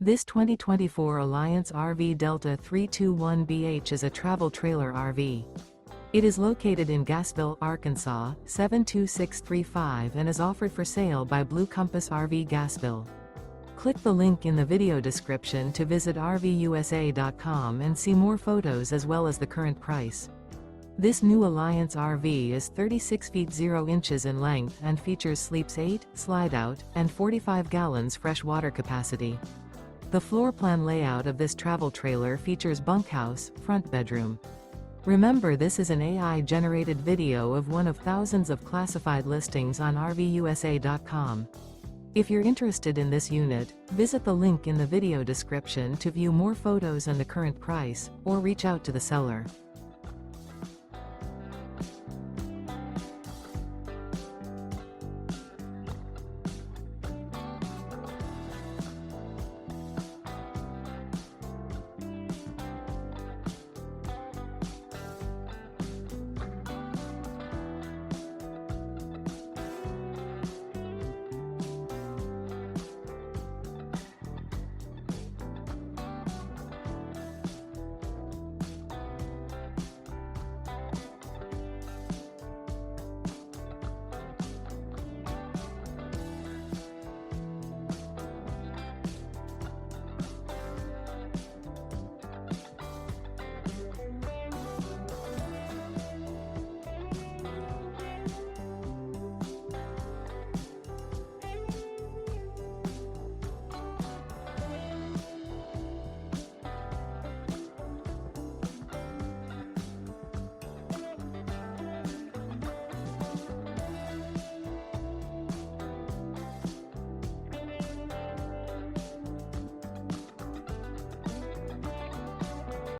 This 2024 Alliance RV Delta 321BH is a travel trailer RV. It is located in Gassville, Arkansas, 72635 and is offered for sale by Blue Compass RV Gassville. Click the link in the video description to visit RVUSA.com and see more photos as well as the current price. This new Alliance RV is 36 feet 0 inches in length and features sleeps 8, slide-out, and 45 gallons fresh water capacity. The floor plan layout of this travel trailer features bunkhouse, front bedroom. Remember, this is an AI-generated video of one of thousands of classified listings on RVUSA.com. If you're interested in this unit, visit the link in the video description to view more photos and the current price, or reach out to the seller.